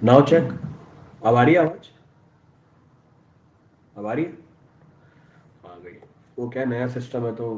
Now check. अब आ रही है आवाज? अब आ रही है? आ गई। वो क्या नया सिस्टम है तो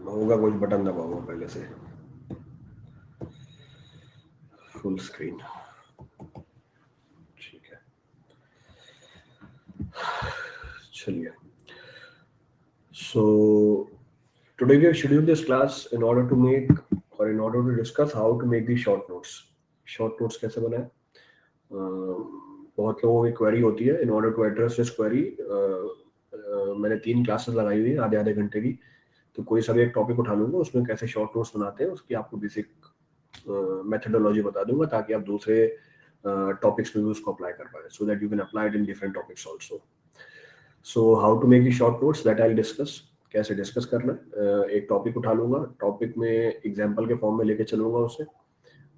होगा, कुछ बटन दबा हुआ पहले से। Full screen. ठीक है, चलिए। सो today we have scheduled this class in order to make or in order to discuss how to make these short notes. Short notes कैसे बनाए? बहुत लोगों की क्वेरी होती है। In order to address this query मैंने 3 क्लासेस लगाई हुई है आधे आधे घंटे की। तो कोई सा भी एक टॉपिक उठा लूंगा, उसमें कैसे शॉर्ट नोट्स बनाते हैं उसकी आपको बेसिक मेथडोलॉजी बता दूंगा, ताकि आप दूसरे टॉपिक्स में भी उसको अप्लाई कर पाए, so that you can apply it in different topics also. So how to make the short notes that I discuss. कैसे डिस्कस करना है? एक टॉपिक उठा लूंगा, टॉपिक में एग्जाम्पल के फॉर्म में लेके चलूंगा उसे।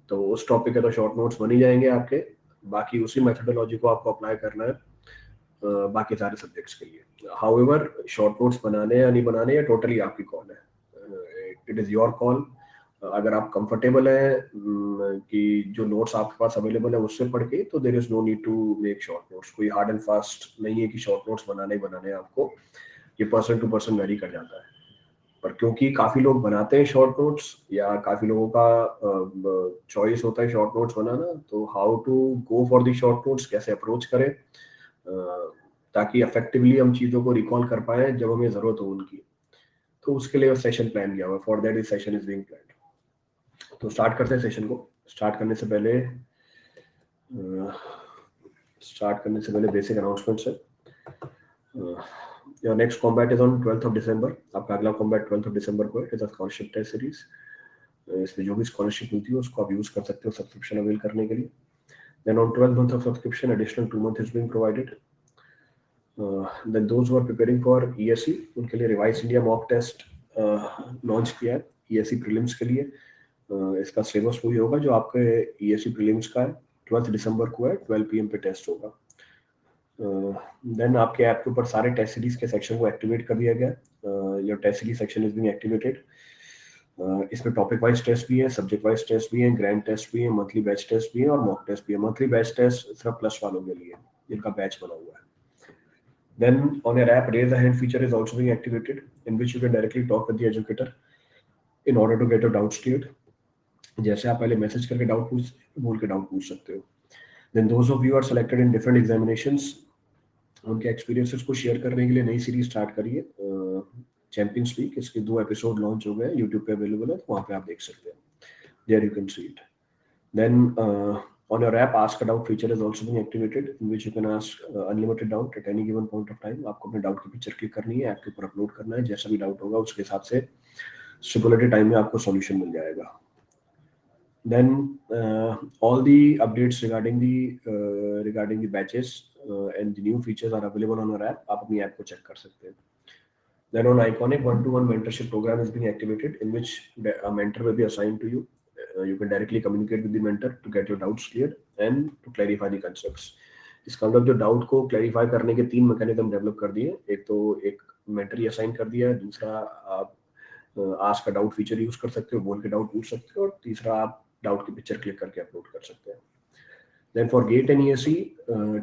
तो उस टॉपिक के तो शॉर्ट नोट्स बन ही जाएंगे आपके। बाकी उसी मेथडोलॉजी को आपको अप्लाई करना है बाकी सारे सब्जेक्ट्स के लिए। हाउएवर शॉर्ट नोट्स बनाने या नहीं बनाने, या टोटली आपकी कॉल है, इट इज़ योर कॉल। अगर आप कंफर्टेबल हैं कि जो नोट्स आपके पास अवेलेबल है उससे पढ़ के, तो there is no need to make short notes. कोई हार्ड एंड फास्ट नहीं है कि शॉर्ट नोट्स बनाने ही बनाने हैं आपको। ये पर्सन टू पर्सन वेरी कर जाता है। पर क्योंकि काफी लोग बनाते हैं शॉर्ट नोट्स, या काफी लोगों का चॉइस होता है शॉर्ट नोट्स बनाना, तो how to go for the short notes, कैसे अप्रोच करें ताकि इफेक्टिवली हम चीज़ों को रिकॉल कर पाए जब हमें ज़रूरत हो उनकी। तो उसके लिए सेशन प्लान किया हुआ, for that is session is being planned. तो स्टार्ट करते हैं सेशन को। स्टार्ट करने से पहले बेसिक अनाउंसमेंट्स है। Your next combat is on 12 आपका अगला कॉम्बैट 12 को है। It is a scholarship test series. इसमें जो भी स्कॉलरशिप मिलती है उसको आप यूज कर सकते हो सब्सक्रिप्शन अवेल करने के लिए। Then on 12 of subscription additional 2 month is being provided. Then those who are preparing for ESE, उनके लिए revise India mock test launch किया है ESE प्रीलिम्स के लिए। इसका सिलेबस वही होगा जो आपके ESE प्रीलिम्स का है। 12 दिसंबर को है, 12 PM पे टेस्ट होगा। देन आपके ऐप के ऊपर सारे टेस्ट सीरीज के सेक्शन को एक्टिवेट कर दिया गया। Your test series section is being activated. इसमें टॉपिक वाइज टेस्ट भी है, सब्जेक्ट वाइज टेस्ट भी है, ग्रैंड टेस्ट भी है, मंथली बैच टेस्ट भी है और मॉक टेस्ट भी है। मंथली बैच टेस्ट सिर्फ प्लस वालों के लिए जिनका बैच बना हुआ है। Then on your app, raise a hand feature is also being activated, in which you can directly talk with the educator in order to get your doubts cleared. जैसे आप पहले मैसेज करके डाउट पूछ, बोल के डाउट पूछ सकते हो। Then those of you are selected in different examinations, उनके एक्सपीरियंसेस को शेयर करने के लिए नई सीरीज स्टार्ट करिए, चैंपियंस लीग। इसके 2 एपिसोड लॉन्च हो गए, यूट्यूब पे अवेलेबल है, तो वहाँ पे आप देख सकते हैं। There you can see it. Then on your app, ask a doubt feature is also being activated, in which you can ask unlimited doubt at any given point of time. आपको अपने डाउट की picture click करनी है, app के ऊपर upload करना है, जैसा भी डाउट होगा उसके हिसाब से स्टिपुलेटेड टाइम में आपको सॉल्यूशन मिल जाएगा। Then all the updates regarding the batches and the new features are available on your app. आप अपनी ऐप को चेक कर सकते हैं। Then on Iconic, one-to-one mentorship program is being activated, in which a mentor will be assigned to you. You can directly communicate with the mentor to get your doubts cleared and to clarify the concepts. इसका मतलब जो doubt को clarify करने के 3 mechanism develop कर दिए। एक तो एक मेंटर ही असाइन कर दिया है, दूसरा आप आस्क का डाउट फीचर यूज कर सकते हो, बोल के डाउट पूछ सकते हो, और तीसरा आप डाउट की पिक्चर क्लिक करके अपलोड कर सकते हैं। Then for GATE and ESE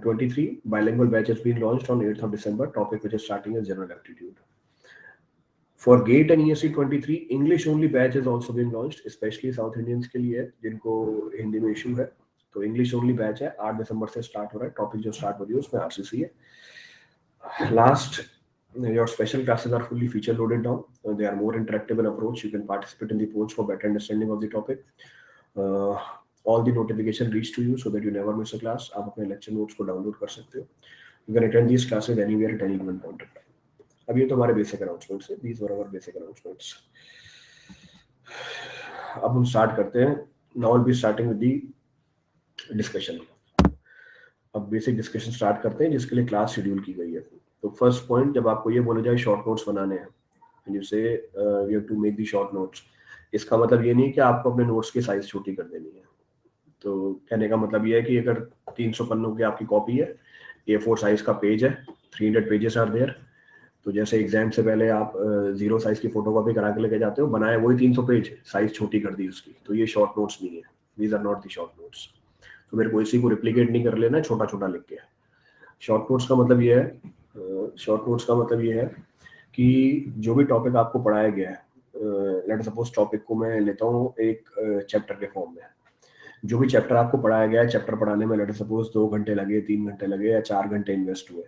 23, bilingual batch has been launched on 8th of December. Topic which is starting as general aptitude. For GATE and ESE 23, English only batch is also being launched, especially South Indians के लिए जिनको हिंदी में issue है। तो English only batch है, 8 दिसंबर से start हो रहा है। टॉपिक जो स्टार्ट हो रही है उसमें RCC है। Last, your special classes are fully feature loaded now. They are more interactive in approach. You can participate in the polls for better understanding of the topic. Uh, all the notification reach to you so that you never miss a class. आप अपने lecture notes को download कर सकते हो। You can attend these classes anywhere at any given point of time. अब ये तो हमारे बेसिक अनाउंसमेंट्स है। These were our basic announcements. अब हम स्टार्ट करते हैं। Now I'll be starting with the discussion. अब बेसिक डिस्कशन स्टार्ट करते हैं जिसके लिए क्लास शेड्यूल की गई है। तो फर्स्ट पॉइंट, जब आपको ये बोला जाए शॉर्ट नोट्स बनाने हैं, you say we have to make the short notes, इसका मतलब ये नहीं कि आपको अपने नोट्स की साइज छोटी कर देनी है। तो कहने का मतलब ये है कि अगर 300 पन्नों की आपकी कॉपी है, A4 साइज का पेज है, 300 पेजेस आर देयर, तो जैसे एग्जाम से पहले आप 0 साइज की फोटो कॉपी करा के लेके जाते हो, बनाए वही 300 पेज, साइज छोटी कर दी उसकी, तो ये शॉर्ट नोट्स नहीं है। These are not the short notes. तो मेरे को इसी को रिप्लिकेट नहीं कर लेना, छोटा छोटा लिख के। शॉर्ट नोट्स का मतलब ये है, शॉर्ट नोट्स का मतलब ये है कि जो भी टॉपिक आपको पढ़ाया गया है, लेट सपोज टॉपिक को मैं लेता हूँ एक चैप्टर के फॉर्म में। जो भी चैप्टर आपको पढ़ाया गया है, चैप्टर पढ़ाने में लेट सपोज 2 घंटे लगे, 3 घंटे लगे या 4 घंटे इन्वेस्ट हुए,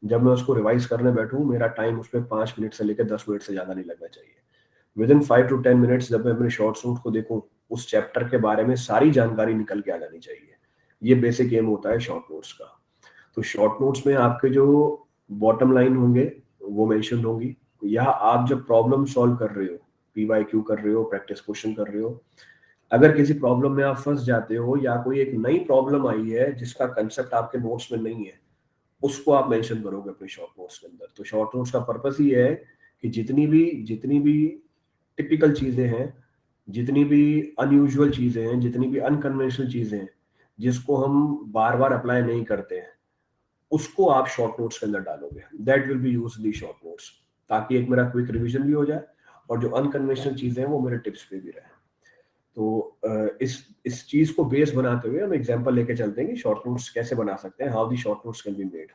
जब मैं उसको रिवाइज करने बैठूं, मेरा टाइम उसमें 5 मिनट से लेकर 10 मिनट से ज्यादा नहीं लगना चाहिए। विद इन 5 to 10 मिनट्स जब मैं अपने शॉर्ट नोट को देखूं, उस चैप्टर के बारे में सारी जानकारी निकल के आ जानी चाहिए। ये बेसिक एम होता है शॉर्ट नोट्स का। तो शॉर्ट नोट्स में आपके जो बॉटम लाइन होंगे वो मेंशन होंगी, या आप जब प्रॉब्लम सॉल्व कर रहे हो, पीवाईक्यू कर रहे हो, प्रैक्टिस क्वेश्चन कर रहे हो, अगर किसी प्रॉब्लम में आप फंस जाते हो या कोई एक नई प्रॉब्लम आई है जिसका कंसेप्ट आपके नोट्स में नहीं है, उसको आप मेंशन करोगे अपने शॉर्ट नोट्स के अंदर। तो शॉर्ट नोट्स का पर्पस ही है कि जितनी भी टिपिकल चीजें हैं, जितनी भी अनयूजुअल चीजें हैं, जितनी भी अनकन्वेंशनल चीजें हैं, जिसको हम बार बार अप्लाई नहीं करते हैं, उसको आप शॉर्ट नोट्स के अंदर डालोगे। That will be use the short notes, ताकि एक मेरा क्विक रिवीजन भी हो जाए और जो अनकन्वेंशनल चीजें हैं वो मेरे टिप्स पे भी रहे। तो इस चीज को बेस बनाते हुए हम एग्जांपल लेके चलते हैं कि शॉर्ट नोट्स कैसे बना सकते हैं, how the short notes can be made.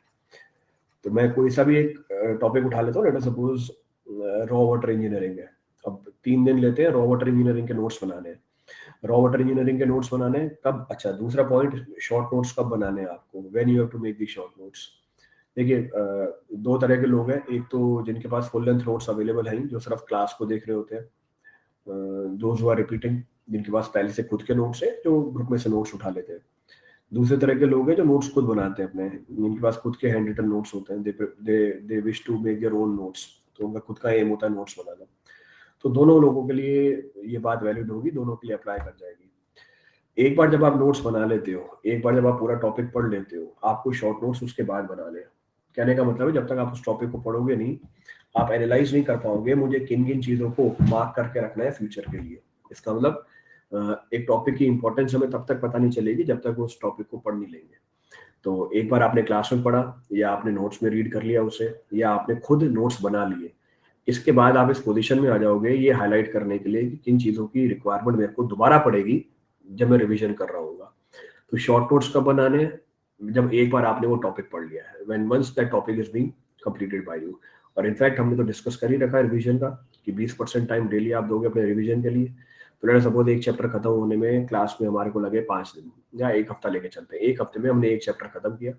तो मैं कोई सा भी एक टॉपिक उठा लेता हूँ, let us suppose raw water engineering है। अब 3 दिन लेते हैं रॉ वाटर इंजीनियरिंग के नोट्स बनाने हैं। रॉ वाटर इंजीनियरिंग के नोट्स बनाने हैं कब, अच्छा दूसरा पॉइंट, शॉर्ट नोट्स कब बनाने हैं आपको, when you have to make the short notes. देखिए, दो तरह के लोग हैं, एक तो जिनके पास फुल लेंथ नोट्स अवेलेबल हैं, जो सिर्फ क्लास को देख रहे होते हैं, दोज हु आर रिपीटिंग, जिनके पास पहले से खुद के नोट्स है, जो ग्रुप में से नोट्स उठा लेते हैं। दूसरे तरह के लोग हैं जो नोट्स खुद बनाते हैं अपने, जिनके पास खुद के हैंड रिटन नोट्स होते हैं, they wish to make their own notes. तो उनका खुद का एम होता है नोट्स बनाना। तो दोनों लोगों के लिए ये बात वैलिड होगी, दोनों के लिए अप्लाई कर जाएगी। एक बार जब आप नोट्स बना लेते हो, एक बार जब आप पूरा टॉपिक पढ़ लेते हो, आपको शॉर्ट नोट्स उसके बाद बनाने हैं। कहने का मतलब है, जब तक आप उस टॉपिक को पढ़ोगे नहीं, आप एनालाइज नहीं कर पाओगे मुझे किन किन चीजों को मार्क करके रखना है फ्यूचर के लिए। इसका मतलब एक टॉपिक की इंपॉर्टेंस हमें तब तक पता नहीं चलेगी जब तक उस टॉपिक को पढ़ नहीं लेंगे। तो एक बार आपने क्लास में पढ़ा, या आपने नोट्स में रीड कर लिया उसे, या आपने खुद नोट्स बना लिए, इसके बाद आप इस पोजीशन में आ जाओगे ये हाईलाइट करने के लिए कि किन चीजों की रिक्वायरमेंट मेरे को दोबारा पड़ेगी जब मैं रिवीजन कर रहा हूँ। तो शॉर्ट नोट्स कब बनाने हैं, जब एक बार आपने वो टॉपिक पढ़ लिया है, when once that topic is being completed by you. और इनफैक्ट हमने तो डिस्कस कर ही रखा है रिवीजन का, कि 20% टाइम डेली आप दोगे अपने रिवीजन के लिए। तो लेट्स सपोज एक चैप्टर खत्म होने में क्लास में हमारे को लगे 5 दिन या 1 हफ्ता लेके चलते हैं, 1 हफ्ते में हमने एक चैप्टर खत्म किया।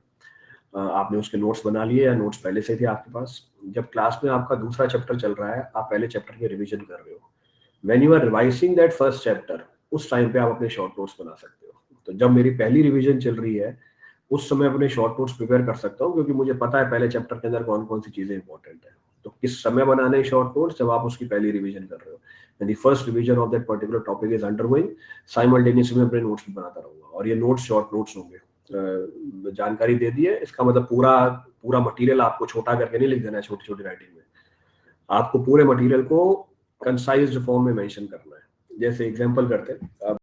आपने उसके नोट्स बना लिए या नोट्स पहले से थे आपके पास, जब क्लास में आपका दूसरा चैप्टर चल रहा है, आप पहले चैप्टर की रिवीजन कर रहे हो, when you are revising that first chapter, उस टाइम पे आप अपने शॉर्ट नोट्स बना सकते हो। तो जब मेरी पहली रिवीजन चल रही है, उस समय अपने शॉर्ट नोट्स प्रिपेयर कर सकता हूँ, क्योंकि मुझे पता है पहले चैप्टर के अंदर कौन कौन सी चीजें इंपॉर्टेंट है। तो किस समय बनाने हैं शॉर्ट नोट्स, जब आप उसकी पहली रिवीजन कर रहे हो, and the first revision of that particular topic is undergoing, simultaneously मैं अपने नोट्स भी बनाता रहूंगा, और ये नोट्स शॉर्ट नोट्स होंगे। जानकारी दे दी है, इसका मतलब पूरा पूरा मटेरियल आपको छोटा करके नहीं लिख देना है छोटी छोटी राइटिंग में, आपको पूरे मटेरियल को कंसाइज्ड फॉर्म में मेंशन करना है। जैसे एग्जांपल करते हैं,